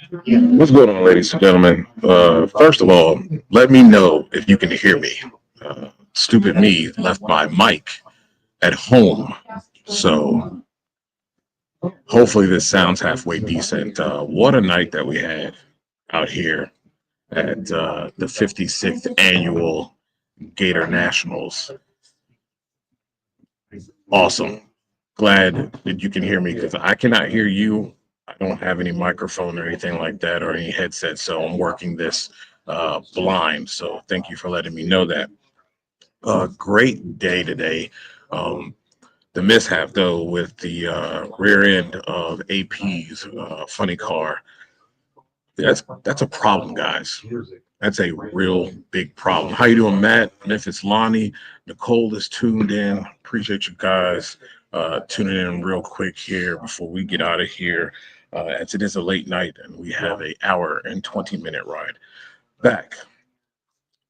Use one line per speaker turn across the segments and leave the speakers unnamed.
What's going on, ladies and gentlemen? First of all, let me know if you can hear me. Stupid me left my mic at home, so hopefully this sounds halfway decent. What a night that we had out here at the 56th annual Gator Nationals. Awesome. Glad that you can hear me because I cannot hear you. I don't have any microphone or anything like that or any headset, so I'm working this blind. So thank you for letting me know that. Great day today. Um, the mishap though with the rear end of AP's funny car. That's a problem, guys. That's a real big problem. How you doing, Matt? Memphis, Lonnie, Nicole is tuned in. Appreciate you guys tuning in real quick here before we get out of here. As it is a late night and we have a hour and 20-minute ride back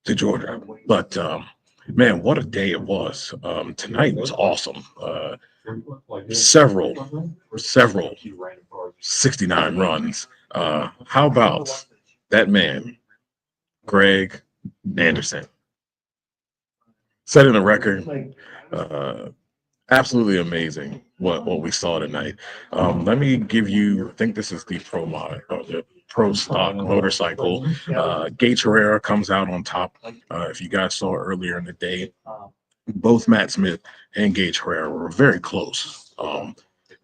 to Georgia. But man, what a day it was. Tonight was awesome. Several 69 runs. How about that man, Greg Anderson, setting a record? Uh, Absolutely amazing what we saw tonight. Let me give you. I think this is the pro mod or the pro stock motorcycle. Gator comes out on top. If you guys saw earlier in the day, both Matt Smith and Gage Herrera were very close.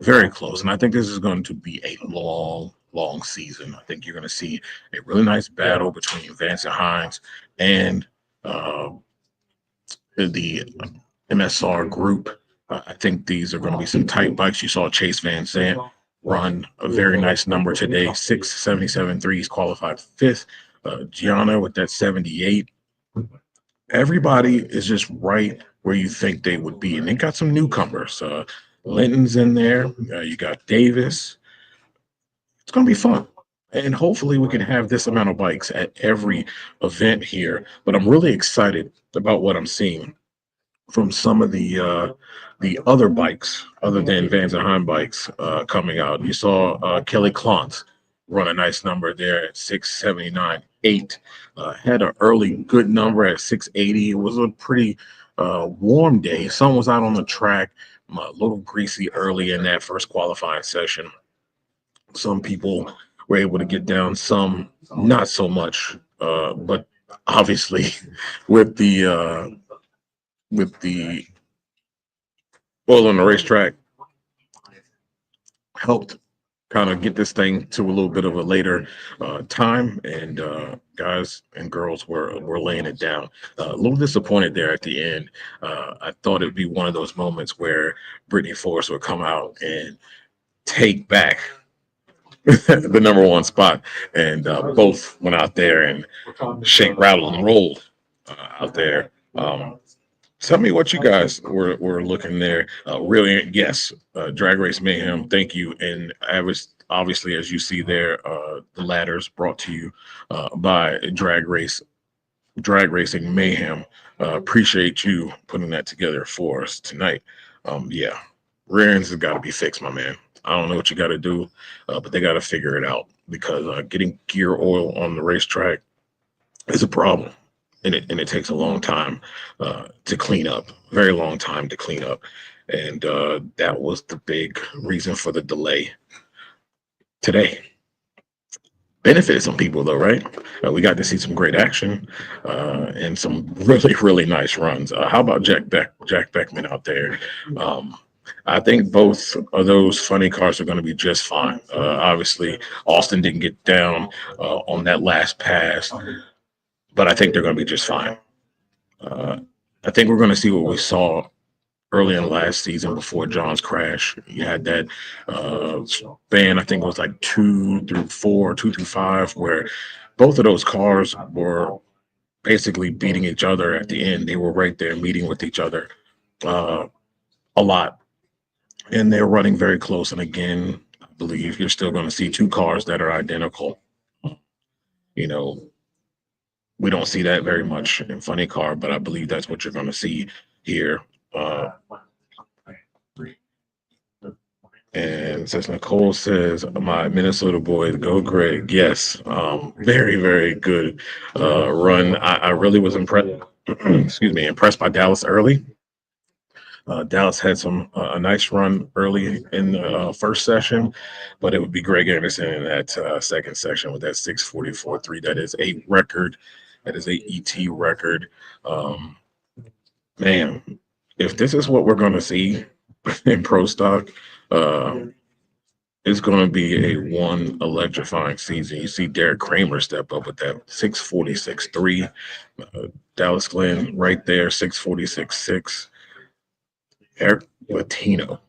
Very close. And I think this is going to be a long season. I think you're going to see a really nice battle between Vance and Hines and uh, the MSR group. I think these are going to be some tight bikes. You saw Chase Van Zandt run a very nice number today, 677 threes, qualified fifth. Gianna with that 78. Everybody is just right where you think they would be. And they got some newcomers. Linton's in there. You got Davis. It's going to be fun. And hopefully we can have this amount of bikes at every event here. But I'm really excited about what I'm seeing from some of the other bikes other than Vans and Heim bikes coming out. You saw Kelly Klontz run a nice number there at 679.8. Had an early good number at 680. It was a pretty warm day. Sun was out on the track, a little greasy early in that first qualifying session. Some people were able to get down, some not so much. But obviously, with the oil on the racetrack, helped kind of get this thing to a little bit of a later time, and guys and girls were laying it down. A little disappointed there at the end. I thought it'd be one of those moments where Brittany Force would come out and take back the number one spot, and both went out there and shake, rattle, and roll out there. Tell me what you guys were looking there. Really, yes, Drag Race Mayhem. Thank you. And I was obviously, as you see there, the ladders brought to you by Drag Racing Mayhem. Appreciate you putting that together for us tonight. Yeah, rear ends has got to be fixed, my man. I don't know what you got to do, but they got to figure it out because getting gear oil on the racetrack is a problem, and it takes a long time to clean up, very long time to clean up, and that was the big reason for the delay today. Benefited some people though, right? We got to see some great action and some really nice runs. How about Jack Beckman out there? Um, I think both of those funny cars are going to be just fine. Obviously, Austin didn't get down on that last pass, but I think they're going to be just fine. Uh, I think we're going to see what we saw early in last season before John's crash. You had that span, I think it was like 2 through 4, 2 through 5, where both of those cars were basically beating each other at the end. They were right there meeting with each other uh, a lot, and they're running very close. And again, I believe you're still going to see two cars that are identical. You know, we don't see that very much in Funny Car, but I believe that's what you're going to see here. Uh, And since Nicole says my Minnesota boys go Greg, yes, very very good run. I really was impressed. Excuse me, impressed by Dallas early. Dallas had some a nice run early in the first session, but it would be Greg Anderson in that second section with that 6:44.3. That is a record. That is a ET record. Um, Man, if this is what we're going to see in pro stock, uh, it's going to be a one electrifying season. You see Derek Kramer step up with that 6:46.3. Dallas Glenn right there, 6:46.6. Eric Latino,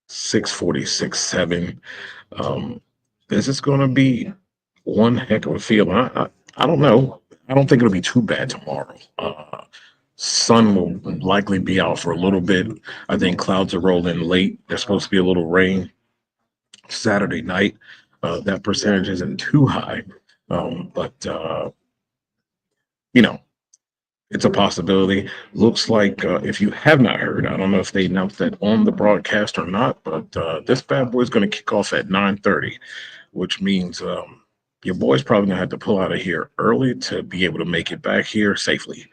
6:46.7. Um, this is going to be one heck of a field. I don't know. I don't think it'll be too bad tomorrow. Sun will likely be out for a little bit. I think clouds are rolling late. There's supposed to be a little rain Saturday night. That percentage isn't too high, but you know, it's a possibility. Looks like if you have not heard, I don't know if they announced that on the broadcast or not, but this bad boy is going to kick off at 9:30, which means your boy's probably gonna have to pull out of here early to be able to make it back here safely,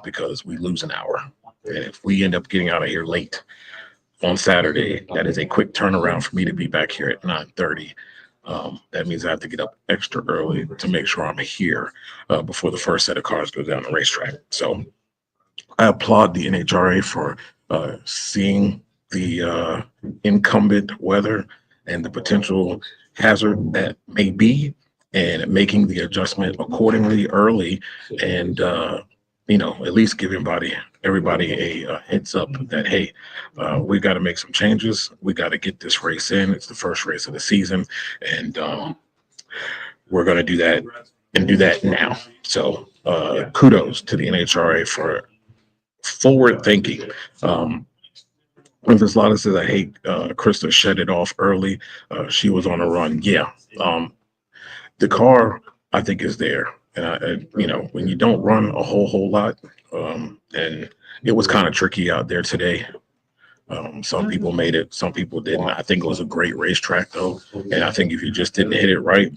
because we lose an hour. And if we end up getting out of here late on Saturday, that is a quick turnaround for me to be back here at 9:30. That means I have to get up extra early to make sure I'm here before the first set of cars goes down the racetrack. So I applaud the NHRA for seeing the incumbent weather and the potential hazard that may be and making the adjustment accordingly early and at least giving everybody a heads up that hey, we got to make some changes. We got to get this race in. It's the first race of the season, and we're going to do that and do that now. So kudos to the NHRA for forward thinking. Um, Memphis Lotta says, I hate Krista shut it off early. She was on a run. Yeah. The car, I think, is there. And, when you don't run a whole lot, and it was kind of tricky out there today. Some people made it, some people didn't. I think it was a great racetrack, though. And I think if you just didn't hit it right,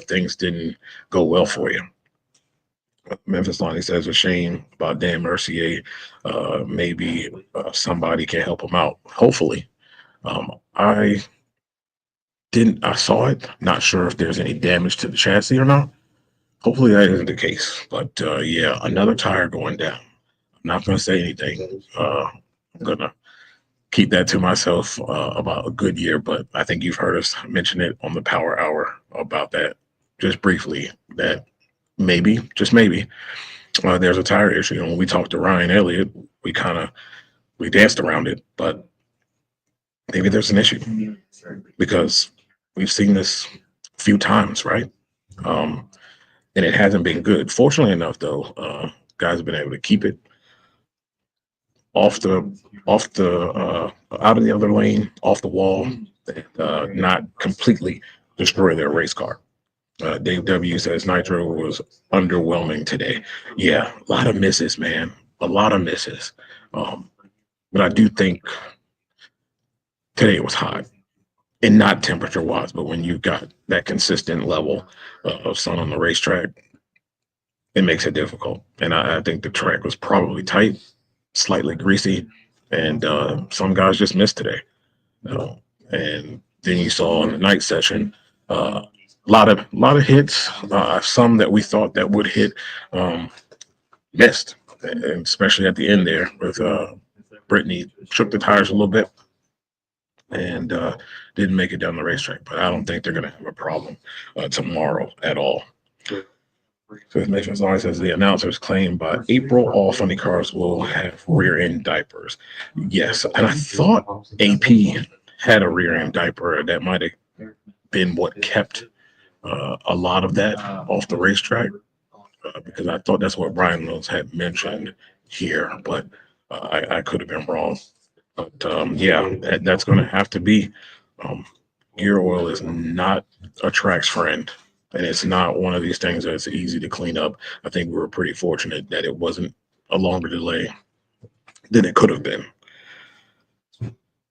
things didn't go well for you. Memphis Lonnie says a shame about Dan Mercier. Maybe somebody can help him out. Hopefully, I didn't. I saw it. Not sure if there's any damage to the chassis or not. Hopefully that isn't the case. But yeah, another tire going down. I'm not going to say anything. I'm going to keep that to myself about a good year. But I think you've heard us mention it on the Power Hour about that just briefly. That maybe, just maybe, there's a tire issue. And when we talked to Ryan Elliott, we danced around it, but maybe there's an issue because we've seen this a few times, right? Um, and it hasn't been good. Fortunately enough, though, guys have been able to keep it off the out of the other lane, off the wall, and not completely destroy their race car. Dave W says Nitro was underwhelming today. Yeah, a lot of misses, man. A lot of misses. But I do think today it was hot. And not temperature wise, but when you've got that consistent level of sun on the racetrack, it makes it difficult. And I think the track was probably tight, slightly greasy, and some guys just missed today. Uh, and then you saw in the night session a lot of hits, some that we thought that would hit missed, and especially at the end there with Brittany shook the tires a little bit and didn't make it down the racetrack. But I don't think they're going to have a problem tomorrow at all. So as Nathan Zahn says, the announcers claim by April, all funny cars will have rear end diapers. Yes, and I thought AP had a rear end diaper. That might have been what kept a lot of that off the racetrack because I thought that's what Brian Mills had mentioned here, but I could have been wrong. But yeah, that's going to have to be. Um, Gear oil is not a track's friend, and it's not one of these things that's easy to clean up. I think we were pretty fortunate that it wasn't a longer delay than it could have been.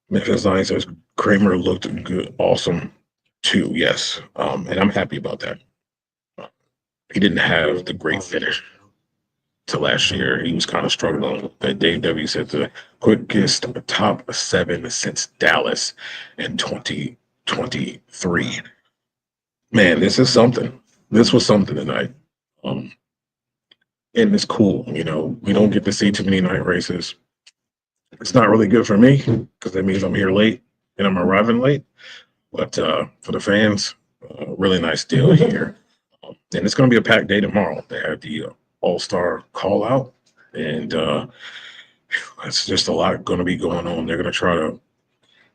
Memphis Lion says Kramer looked good, awesome too. Yes, and I'm happy about that. Uh, He didn't have the great finish to last year. He was kind of struggling. Dave W said the quickest top seven since Dallas in 2023. Man, this is something. This was something tonight. Um, and it's cool. We don't get to see too many night races. It's not really good for me because that means I'm here late and I'm arriving late. But for the fans, really nice deal here. And it's going to be a packed day tomorrow. They have the All Star call out, and it's just a lot going to be going on. They're going to try to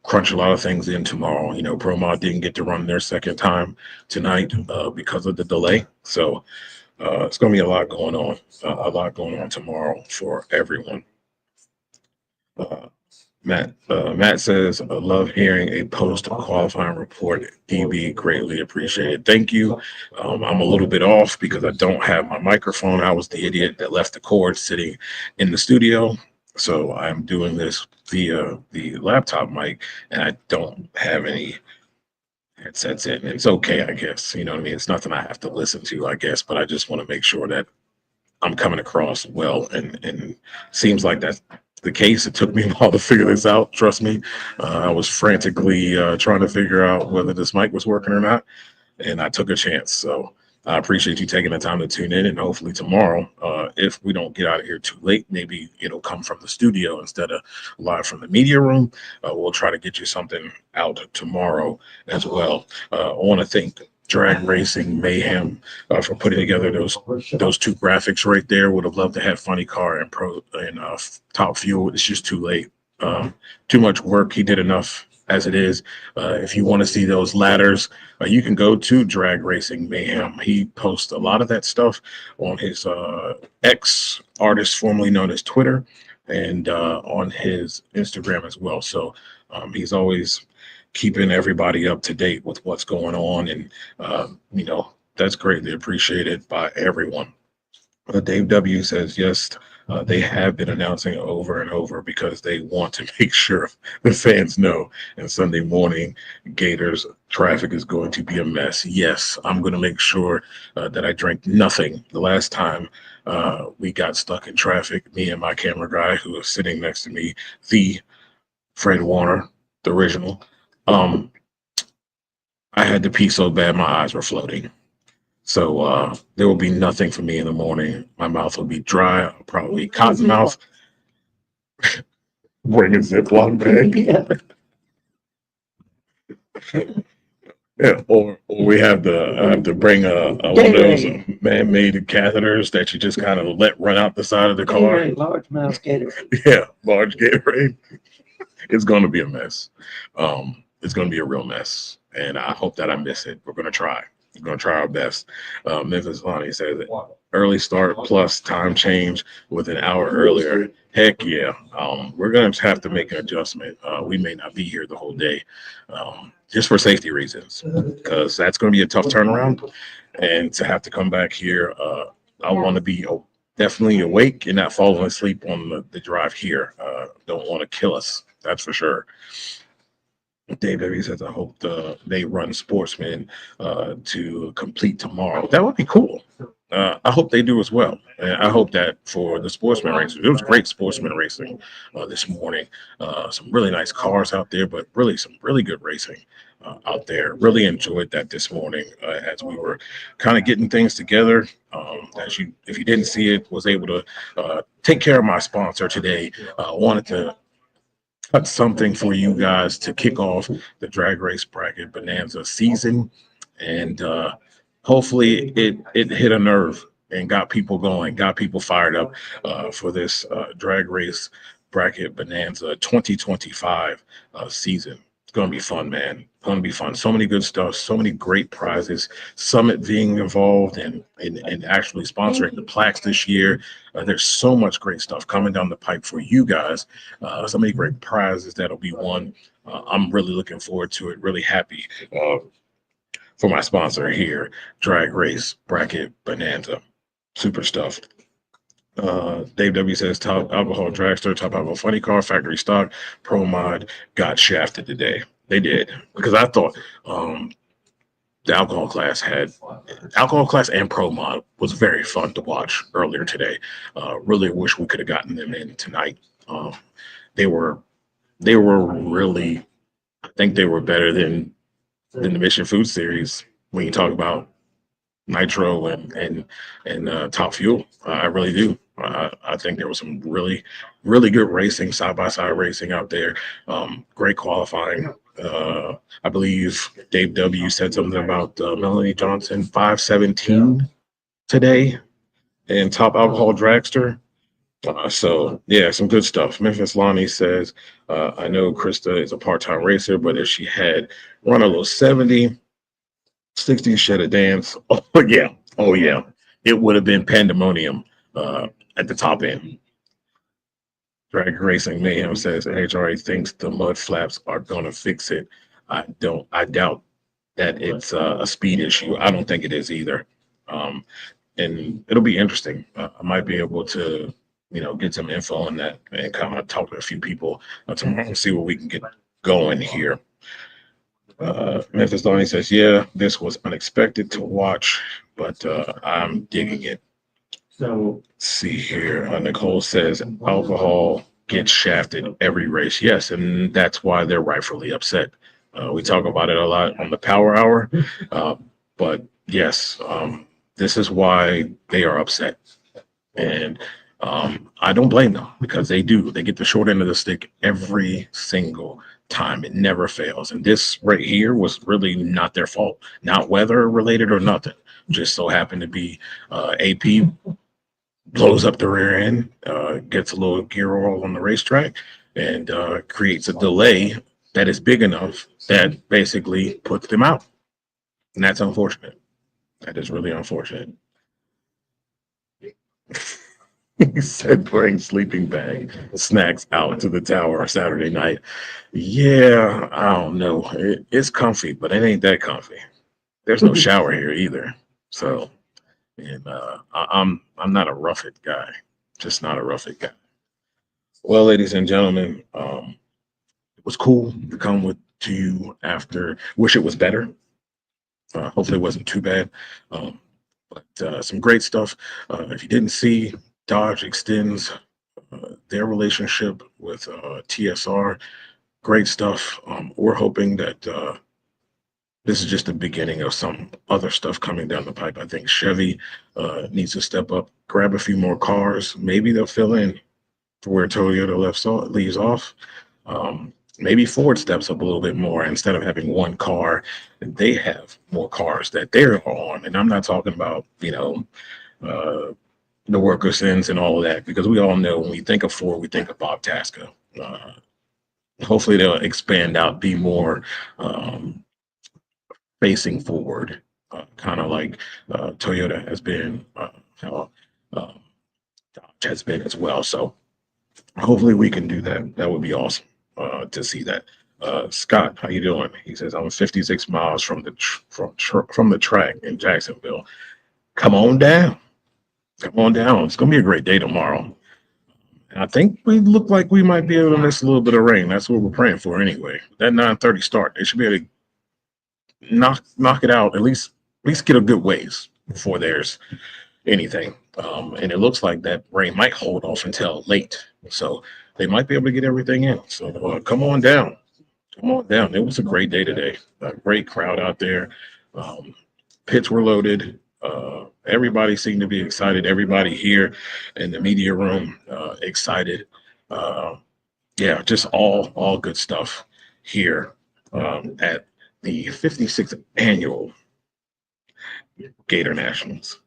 crunch a lot of things in tomorrow. ProMod didn't get to run their second time tonight because of the delay. So it's going to be a lot going on tomorrow for everyone. Uh, Matt says, I love hearing a post qualifying report. DB, greatly appreciated. Thank you. I'm a little bit off because I don't have my microphone. I was the idiot that left the cord sitting in the studio. So I'm doing this via the laptop mic, and I don't have any headsets in. It's okay, I guess. You know what I mean? It's nothing I have to listen to, I guess, but I just want to make sure that I'm coming across well, and seems like that's the case. It took me a while to figure this out. Trust me, I was frantically trying to figure out whether this mic was working or not, and I took a chance. So I appreciate you taking the time to tune in, and hopefully tomorrow, if we don't get out of here too late, maybe it'll come from the studio instead of live from the media room. We'll try to get you something out tomorrow as well. I want to thank Drag Racing Mayhem for putting together those two graphics right there. Would have loved to have Funny Car and Top Fuel. It's just too late. Too much work. He did enough as it is. If you want to see those ladders, you can go to Drag Racing Mayhem. He posts a lot of that stuff on his X, artist formerly known as Twitter, and on his Instagram as well. So he's always keeping everybody up to date with what's going on, and that's greatly appreciated by everyone. Dave W says, yes, they have been announcing it over and over because they want to make sure the fans know. And Sunday morning, Gators traffic is going to be a mess. Yes, I'm going to make sure that I drink nothing. The last time we got stuck in traffic, me and my camera guy who was sitting next to me, the Fred Warner, the original, um, I had to pee so bad my eyes were floating. So there will be nothing for me in the morning. My mouth will be dry. I'll probably cotton mouth. Bring a Ziploc bag. Yeah, or we have to I have to bring one of those man-made catheters that you just kind of let run out the side of the car.
Large mouth Gator.
Yeah, large Gatorade. It's going to be a mess. It's going to be a real mess, and I hope that I miss it. We're going to try. We're going to try our best. Memphis Lonnie says it. Early start plus time change with an hour earlier. Heck yeah. We're going to have to make an adjustment. We may not be here the whole day, just for safety reasons, because that's going to be a tough turnaround. And to have to come back here, I want to be definitely awake and not falling asleep on the drive here. Don't want to kill us. That's for sure. Dave Evans says, I hope they run Sportsman to complete tomorrow. That would be cool. I hope they do as well. And I hope that for the sportsman racing, it was great sportsman racing this morning. Some really nice cars out there, but really some really good racing out there. Really enjoyed that this morning as we were kind of getting things together. If you didn't see it, was able to take care of my sponsor today. Wanted to cut something for you guys to kick off the drag race bracket bonanza season, and hopefully it hit a nerve and got people going, got people fired up for this drag race bracket bonanza 2025 season. It's gonna be fun, man. Gonna be fun. So many good stuff. So many great prizes. Summit being involved and actually sponsoring the plaques this year. There's so much great stuff coming down the pipe for you guys. So many great prizes that'll be won. I'm really looking forward to it. Really happy for my sponsor here, Drag Race Bracket Bonanza. Super stuff. Dave W says top alcohol dragster, top alcohol funny car, factory stock, pro mod got shafted today. They did because I thought the alcohol class and pro mod was very fun to watch earlier today. Really wish we could have gotten them in tonight. Um, they were they were really, I think they were better than the Mission Food Series when you talk about Nitro and Top Fuel. I really do. I think there was some really good racing, side by side racing out there. Great qualifying. I believe Dave W said something about Melanie Johnson 517 today in Top Alcohol Dragster. So yeah, some good stuff. Memphis Lonnie says, I know Krista is a part-time racer, but if she had run a little 70, 60 shed a dance. Oh yeah. Oh yeah. It would have been pandemonium at the top end. Drag Racing Mayhem says HRA thinks the mud flaps are gonna fix it. I doubt that it's a speed issue. I don't think it is either. Um, and it'll be interesting. I might be able to, get some info on that and kind of talk to a few people tomorrow and see what we can get going here. Memphis Donnie says, "Yeah, this was unexpected to watch, but I'm digging it." So, let's see here. Nicole says, "Alcohol gets shafted every race." Yes, and that's why they're rightfully upset. We talk about it a lot on the Power Hour, uh, but yes, this is why they are upset. And I don't blame them because they do. They get the short end of the stick every single time. It never fails. And this right here was really not their fault, not weather related or nothing. Just so happened to be AP blows up the rear end, gets a little gear oil on the racetrack, and creates a delay that is big enough that basically puts them out. And that's unfortunate. That is really unfortunate. He said bring sleeping bag snacks out to the tower Saturday night. Yeah, I don't know. It's comfy, but it ain't that comfy. There's no shower here either. So, and I'm not a rough it guy. Just not a rough it guy. Well, ladies and gentlemen, it was cool to come with to you after. Wish it was better. Hopefully, it wasn't too bad. Um, but some great stuff. If you didn't see, Dodge extends their relationship with TSR. Great stuff. We're hoping that this is just the beginning of some other stuff coming down the pipe. I think Chevy needs to step up, grab a few more cars. Maybe they'll fill in for where Toyota leaves off. Maybe Ford steps up a little bit more. Instead of having one car, they have more cars that they're on. And I'm not talking about, uh, the worker sins and all of that, because we all know when we think of Ford, we think of Bob Tasca. Uh, Hopefully they'll expand out, be more um, facing forward, kind of like Toyota has been, how um, Dodge has been as well. So hopefully we can do that. That would be awesome to see that. Scott, how you doing? He says I'm 56 miles from from the track in Jacksonville. Come on down. Come on down. It's gonna be a great day tomorrow. And I think we look like we might be able to miss a little bit of rain. That's what we're praying for anyway. That 9:30 start, they should be able to knock it out at least get a good ways before there's anything. And it looks like that rain might hold off until late, so they might be able to get everything in. So come on down, come on down. It was a great day today. A great crowd out there. Um, Pits were loaded. Everybody seemed to be excited. Everybody here in the media room excited. Uh, yeah, just all good stuff here at the 56th annual Gator Nationals.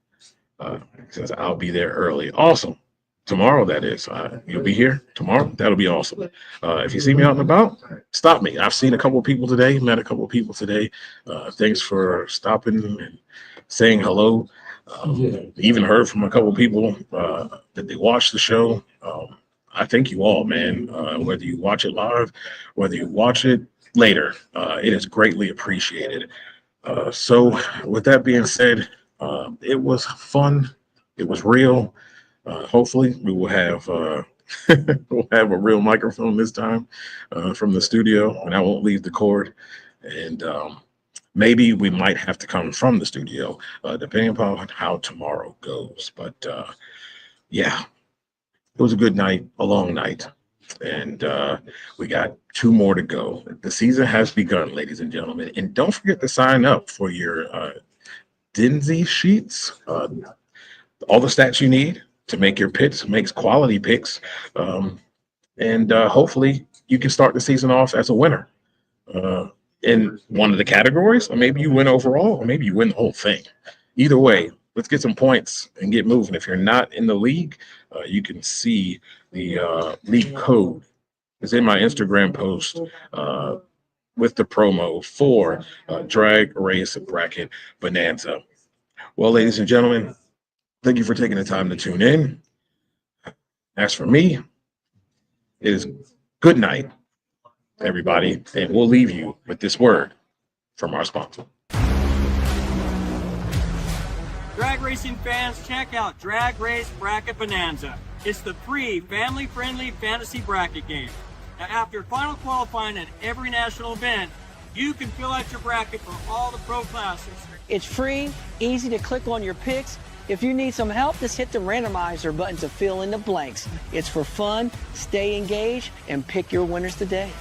Says I'll be there early. Awesome. Tomorrow, that is. You'll be here tomorrow. That'll be awesome. If you see me out and about, stop me. I've seen a couple of people today. Met a couple of people today. Thanks for stopping and saying hello. Even heard from a couple of people that they watched the show. I thank you all, man. Whether you watch it live, whether you watch it later, it is greatly appreciated. So, with that being said, it was fun. It was real. Hopefully, we will have we'll have a real microphone this time from the studio, and I won't leave the cord. And maybe we might have to come from the studio, depending upon how tomorrow goes. But yeah, it was a good night, a long night, and we got two more to go. The season has begun, ladies and gentlemen, and don't forget to sign up for your Dinsey sheets. All the stats you need to make your picks, makes quality picks, um, and hopefully you can start the season off as a winner uh, in one of the categories, or maybe you win overall, or maybe you win the whole thing. Either way, let's get some points and get moving. If you're not in the league, you can see the league code is in my Instagram post with the promo for Drag Race Bracket Bonanza. Well, ladies and gentlemen, thank you for taking the time to tune in. As for me, it is good night, everybody, and we'll leave you with this word from our sponsor.
Drag racing fans, check out Drag Race Bracket Bonanza. It's the free, family-friendly fantasy bracket game. Now, after final qualifying at every national event, you can fill out your bracket for all the pro classes.
It's free, easy to click on your picks. If you need some help, just hit the randomizer button to fill in the blanks. It's for fun, stay engaged, and pick your winners today.